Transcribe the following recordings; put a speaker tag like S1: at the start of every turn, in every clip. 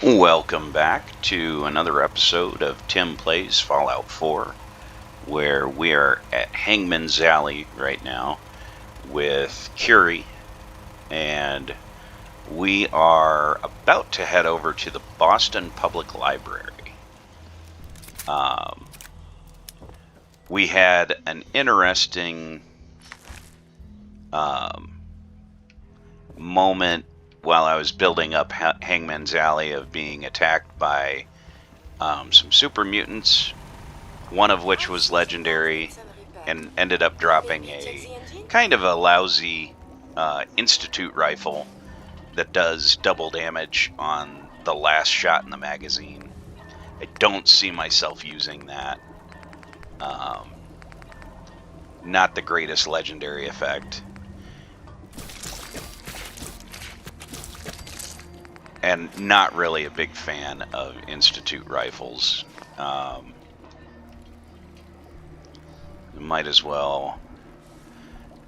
S1: Welcome back to another episode of Tim Plays Fallout 4, where we are at Hangman's Alley right now with Curie, and we are about to head over to the Boston Public Library. We had an interesting moment while I was building up Hangman's Alley of being attacked by some super mutants, one of which was legendary and ended up dropping a kind of a lousy Institute rifle that does double damage on the last shot in the magazine. I don't see myself using that. Not the greatest legendary effect. And not really a big fan of Institute rifles. Might as well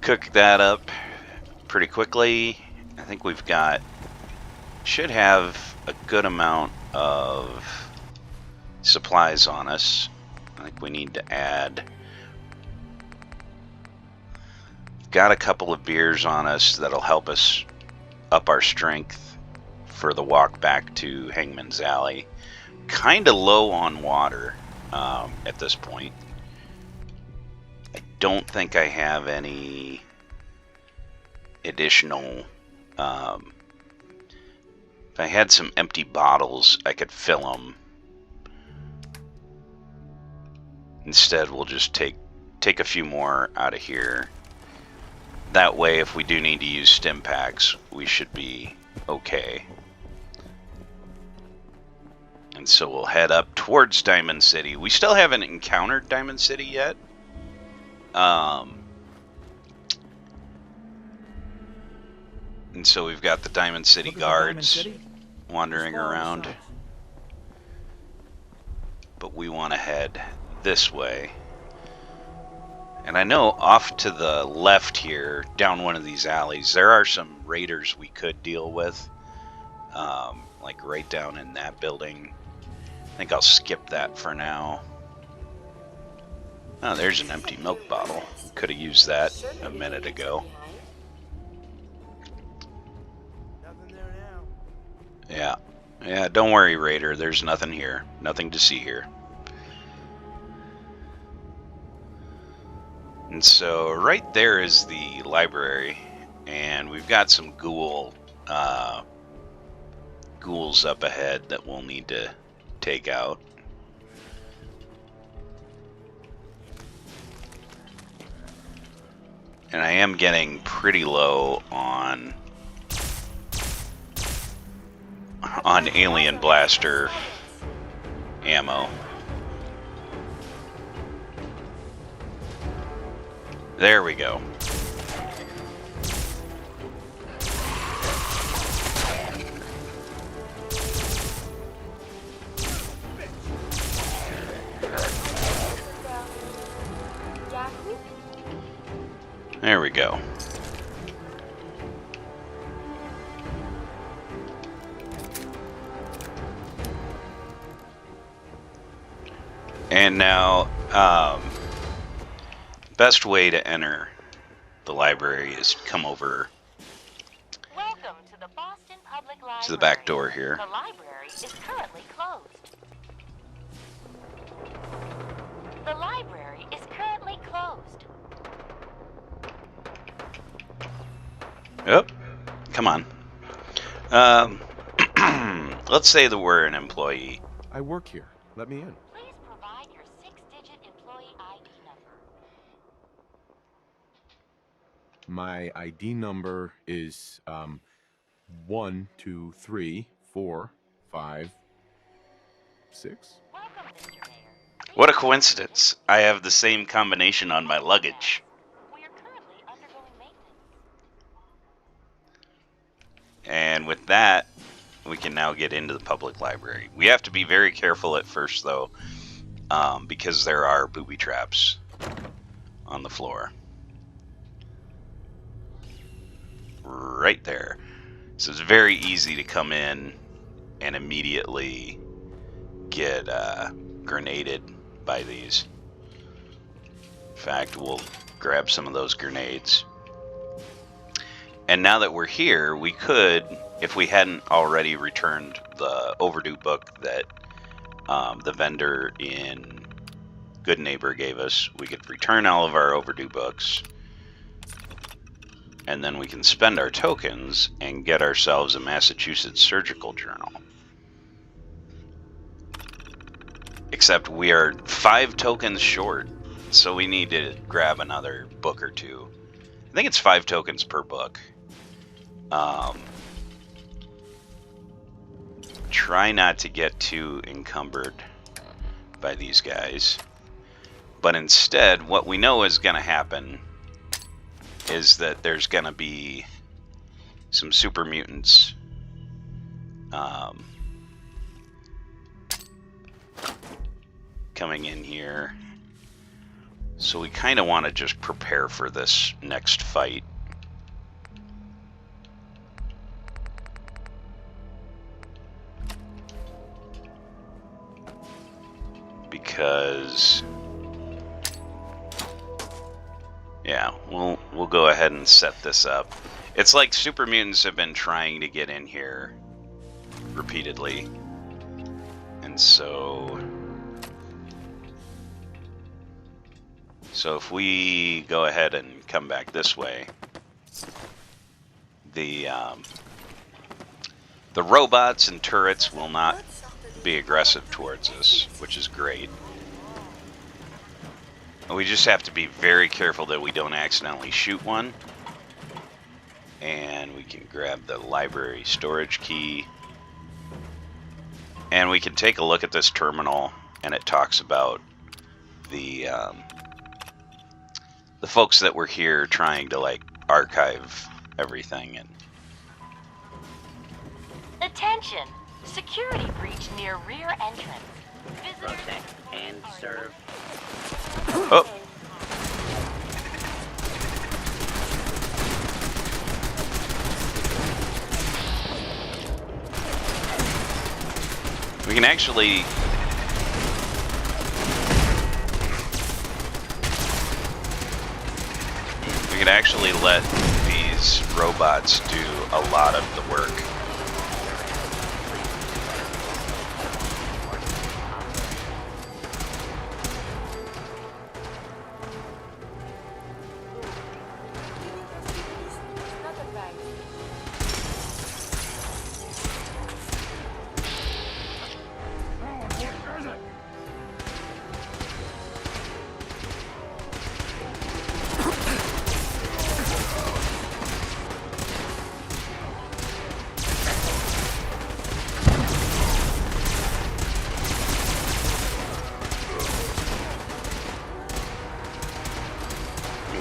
S1: cook that up pretty quickly. I think we've should have a good amount of supplies on us. I think we need to add. Got a couple of beers on us that'll help us up our strength for the walk back to Hangman's Alley. Kind of low on water at this point. I don't think I have any additional. If I had some empty bottles, I could fill them. Instead, we'll just take a few more out of here. That way, if we do need to use stim packs, we should be okay. And so we'll head up towards Diamond City. We still haven't encountered Diamond City yet. And so we've got the Diamond City guards wandering around. But we want to head this way. And I know off to the left here, down one of these alleys, there are some raiders we could deal with. Like right down in that building. I think I'll skip that for now. Oh, there's an empty milk bottle. Could have used that a minute ago. Yeah, don't worry, Raider. There's nothing here. Nothing to see here. And so right there is the library, and we've got some ghouls up ahead that we'll need to take out. And I am getting pretty low on alien blaster ammo. There we go. There we go. And now, best way to enter the library is come over
S2: Welcome to the Boston Public Library.
S1: to the back door here.
S2: The library is currently closed. The library is currently closed.
S1: Oh, come on. Let's say that we're an employee.
S3: I work here. Let me in.
S2: Please provide your 6-digit employee ID number.
S3: My ID number is 1, 2, 3, 4, 5, 6.
S2: Welcome, Mr. Mayor.
S1: What a coincidence. I have the same combination on my luggage.
S2: We are currently undergoing maintenance.
S1: And with that, we can now get into the public library. We have to be very careful at first, though, because there are booby traps on the floor. Right there. So it's very easy to come in and immediately get grenaded by these. In fact, we'll grab some of those grenades. And now that we're here, we could, if we hadn't already returned the overdue book that the vendor in Good Neighbor gave us, we could return all of our overdue books, and then we can spend our tokens and get ourselves a Massachusetts surgical journal. Except we are 5 tokens short, so we need to grab another book or two. I think it's 5 tokens per book. Try not to get too encumbered by these guys. But instead, what we know is going to happen is that there's going to be some super mutants coming in here. So we kind of want to just prepare for this next fight. Because yeah, we'll go ahead and set this up. It's like super mutants have been trying to get in here repeatedly. And so if we go ahead and come back this way, the robots and turrets will not be aggressive towards us, which is great. We just have to be very careful that we don't accidentally shoot one. And we can grab the library storage key. And we can take a look at this terminal, and it talks about the folks that were here trying to like archive everything. And
S2: Attention! Security breach near rear entrance. Visitors
S4: Protect and serve.
S1: oh, we can actually let these robots do a lot of the work.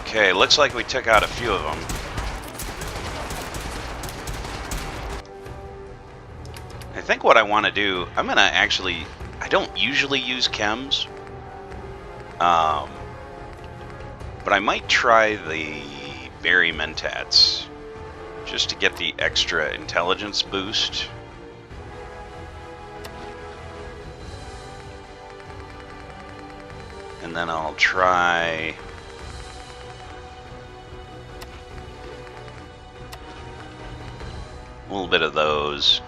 S1: Okay, looks like we took out a few of them. I think what I want to do, I'm going to actually, I don't usually use chems, but I might try the berry mentats just to get the extra intelligence boost. And then I'll try a little bit of those.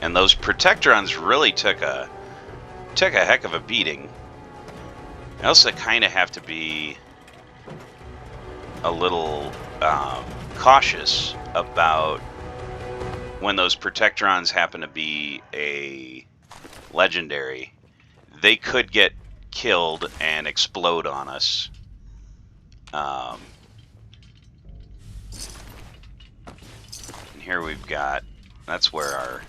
S1: And those protectrons really took a heck of a beating. I also kind of have to be a little cautious about when those protectrons happen to be a legendary. They could get killed and explode on us. And here we've got, that's where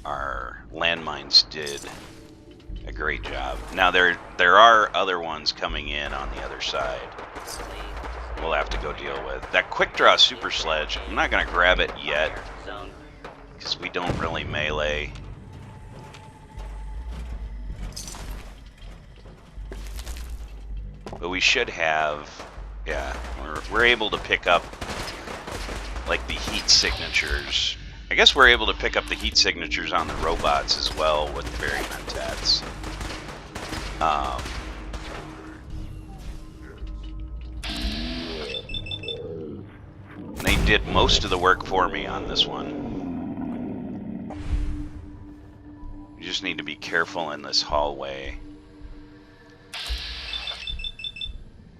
S1: our landmines did a great job. Now there are other ones coming in on the other side. We'll have to go deal with. That quick draw super sledge, I'm not going to grab it yet because we don't really melee. But we should have, yeah, we're able to pick up like the heat signatures. I guess we're able to pick up the heat signatures on the robots as well with the Berry Mentats. They did most of the work for me on this one. You just need to be careful in this hallway.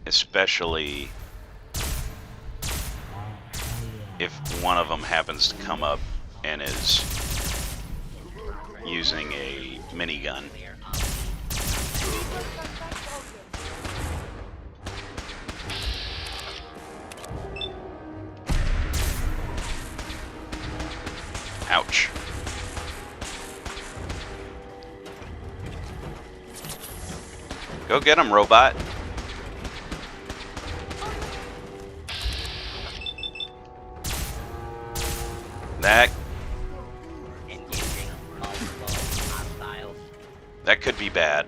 S1: Especially if one of them happens to come up and is using a minigun. Ouch. Go get him, robot. That could be bad.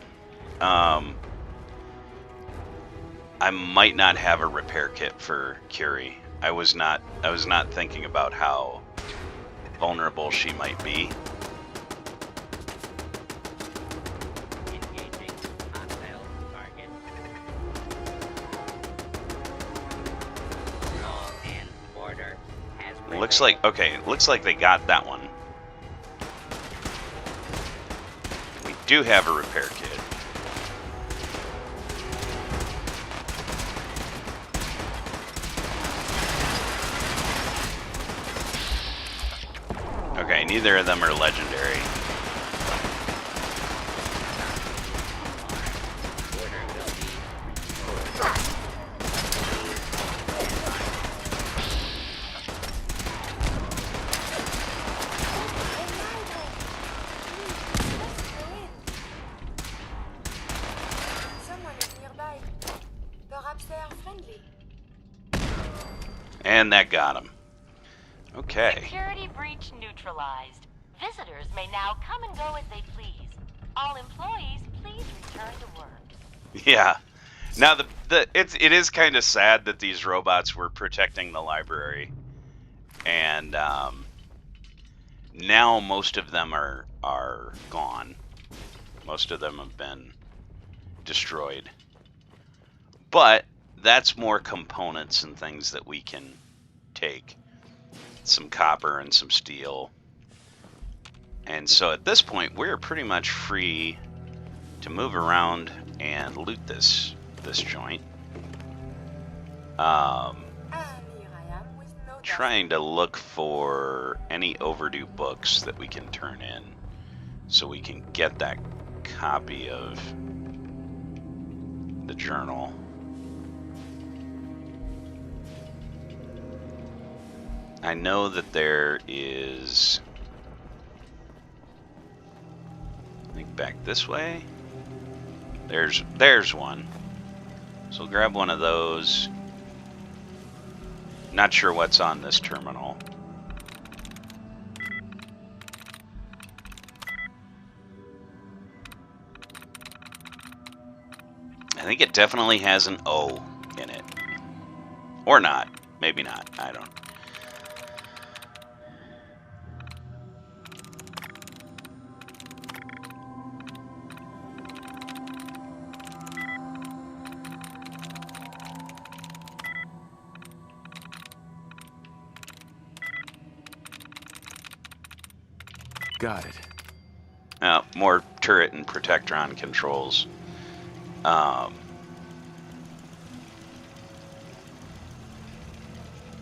S1: I might not have a repair kit for Curie. I was not thinking about how vulnerable she might be. Looks like, okay, looks like they got that one. We do have a repair kit. Okay, neither of them are legendary. And that got him. Okay.
S2: Security breach neutralized. Visitors may now come and go as they please. All employees, please return to work.
S1: Yeah. Now it is kind of sad that these robots were protecting the library, and now most of them are gone. Most of them have been destroyed. But that's more components and things that we can take. Some copper and some steel. And so at this point, we're pretty much free to move around and loot this joint. Trying to look for any overdue books that we can turn in so we can get that copy of the journal. I know that there is, I think back this way. There's one. So we'll grab one of those. Not sure what's on this terminal. I think it definitely has an O in it. Or not. Maybe not. I don't.
S3: Got it.
S1: More turret and protectron controls.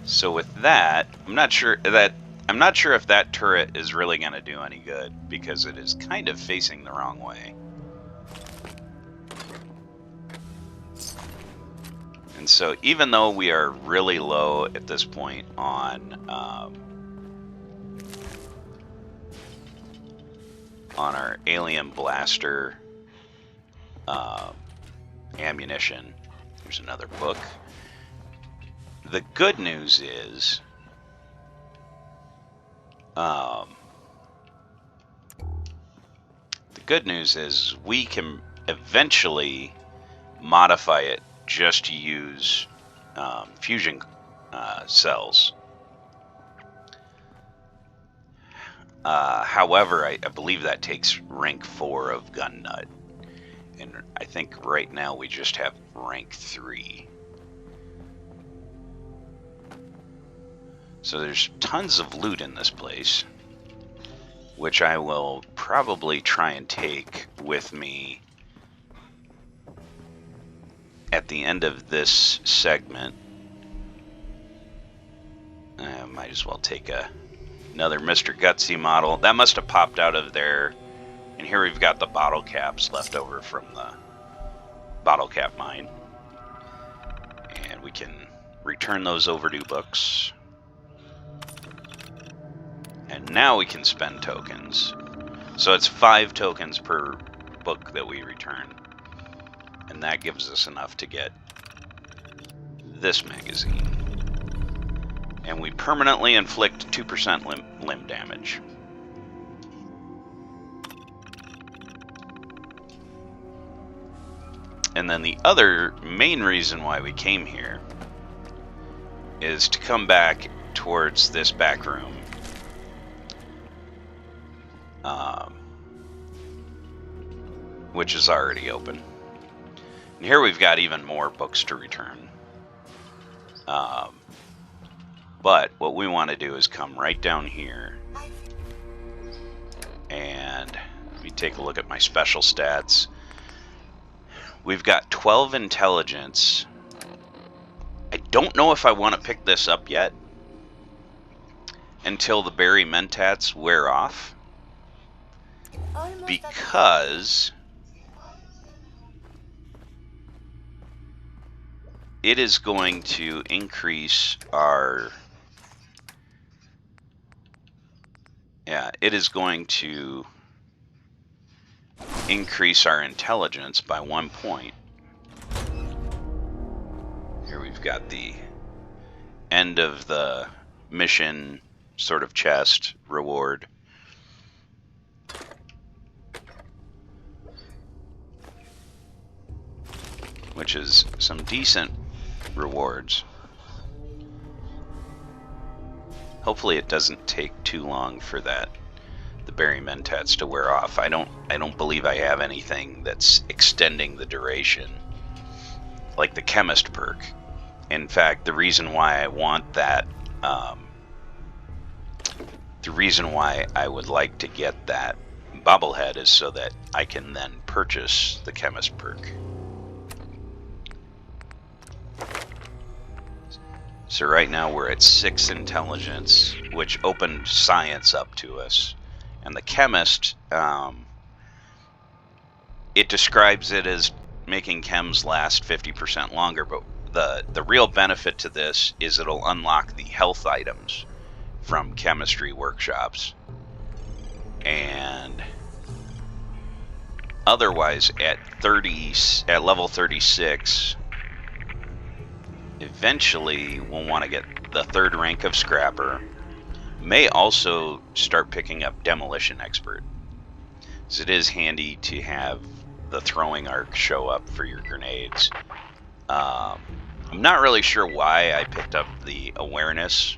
S1: So with that, I'm not sure if that turret is really going to do any good because it is kind of facing the wrong way. And so even though we are really low at this point on our alien blaster ammunition, there's another book. The good news is good news is we can eventually modify it just to use fusion cells. However, I believe that takes rank 4 of Gun Nut. And I think right now we just have rank 3. So there's tons of loot in this place, which I will probably try and take with me at the end of this segment. I might as well take another Mr. Gutsy model. That must have popped out of there. And here we've got the bottle caps left over from the bottle cap mine. And we can return those overdue books. And now we can spend tokens. So it's 5 tokens per book that we return. And that gives us enough to get this magazine. And we permanently inflict 2% limb damage. And then the other main reason why we came here is to come back towards this back room. Which is already open. And here we've got even more books to return. But what we want to do is come right down here. And let me take a look at my special stats. We've got 12 intelligence. I don't know if I want to pick this up yet until the berry mentats wear off, because it is going to increase our intelligence by 1 point. Here we've got the end of the mission sort of chest reward. Which is some decent rewards. Hopefully it doesn't take too long for the berry mentats to wear off. I don't believe I have anything that's extending the duration like the chemist perk. In fact, the reason why I want that, the reason why I would like to get that bobblehead is so that I can then purchase the chemist perk. So right now we're at 6 intelligence, which opened science up to us. And the chemist, it describes it as making chems last 50% longer, but the real benefit to this is it'll unlock the health items from chemistry workshops. And otherwise at level 36, eventually we'll want to get the 3rd rank of Scrapper. May also start picking up Demolition Expert, so it is handy to have the throwing arc show up for your grenades. I'm not really sure why I picked up the awareness.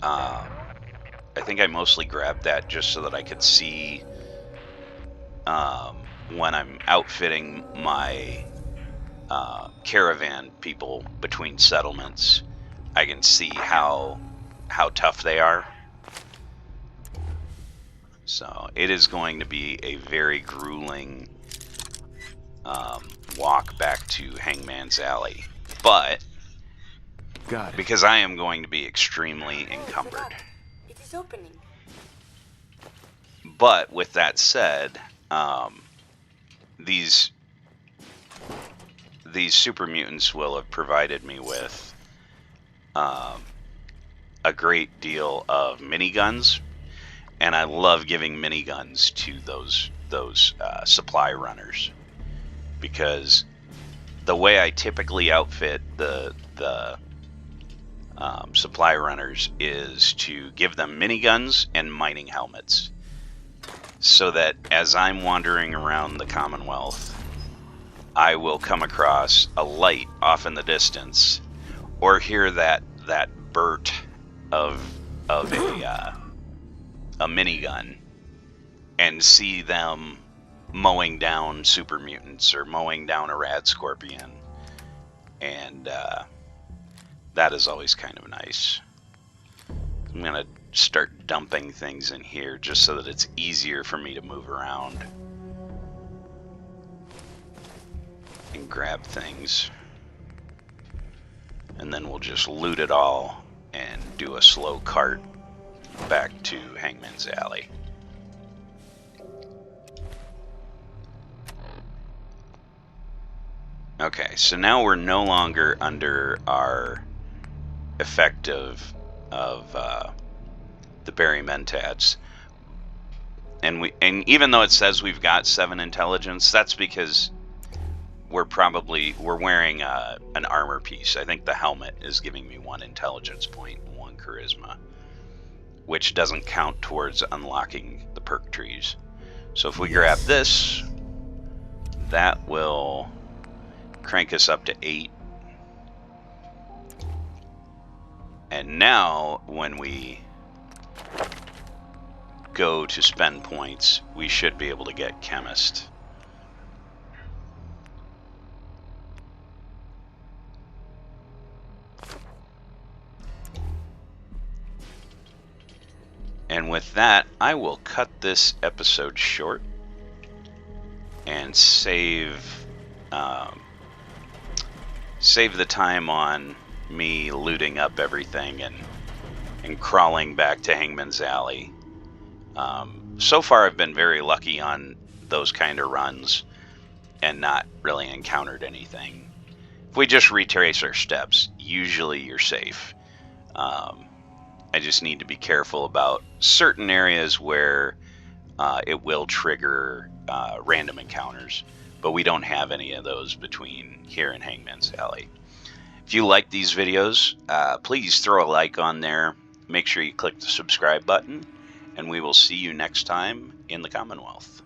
S1: I think I mostly grabbed that just so that I could see when I'm outfitting my caravan people between settlements, I can see how tough they are. So it is going to be a very grueling walk back to Hangman's Alley, but because I am going to be extremely encumbered.
S4: It is opening.
S1: But with that said, these super mutants will have provided me with a great deal of miniguns, and I love giving miniguns to those supply runners, because the way I typically outfit the supply runners is to give them miniguns and mining helmets. so that as I'm wandering around the Commonwealth, I will come across a light off in the distance, or hear that burt of a minigun, and see them mowing down super mutants or mowing down a rad scorpion, and that is always kind of nice. I'm gonna start dumping things in here just so that it's easier for me to move around and grab things, and then we'll just loot it all and do a slow cart back to Hangman's Alley. Okay, so now we're no longer under our effect of the Berry Mentats, and even though it says we've got 7 intelligence, that's because we're wearing an armor piece. I think the helmet is giving me 1 intelligence point and 1 charisma, which doesn't count towards unlocking the perk trees. So if we grab this, that will crank us up to 8. And now when we go to spend points, we should be able to get Chemist. And with that, I will cut this episode short and save the time on me looting up everything and crawling back to Hangman's Alley. So far I've been very lucky on those kind of runs and not really encountered anything. If we just retrace our steps, usually you're safe. I just need to be careful about certain areas where it will trigger random encounters, but we don't have any of those between here and Hangman's Alley. If you like these videos, please throw a like on there. Make sure you click the subscribe button, and we will see you next time in the Commonwealth.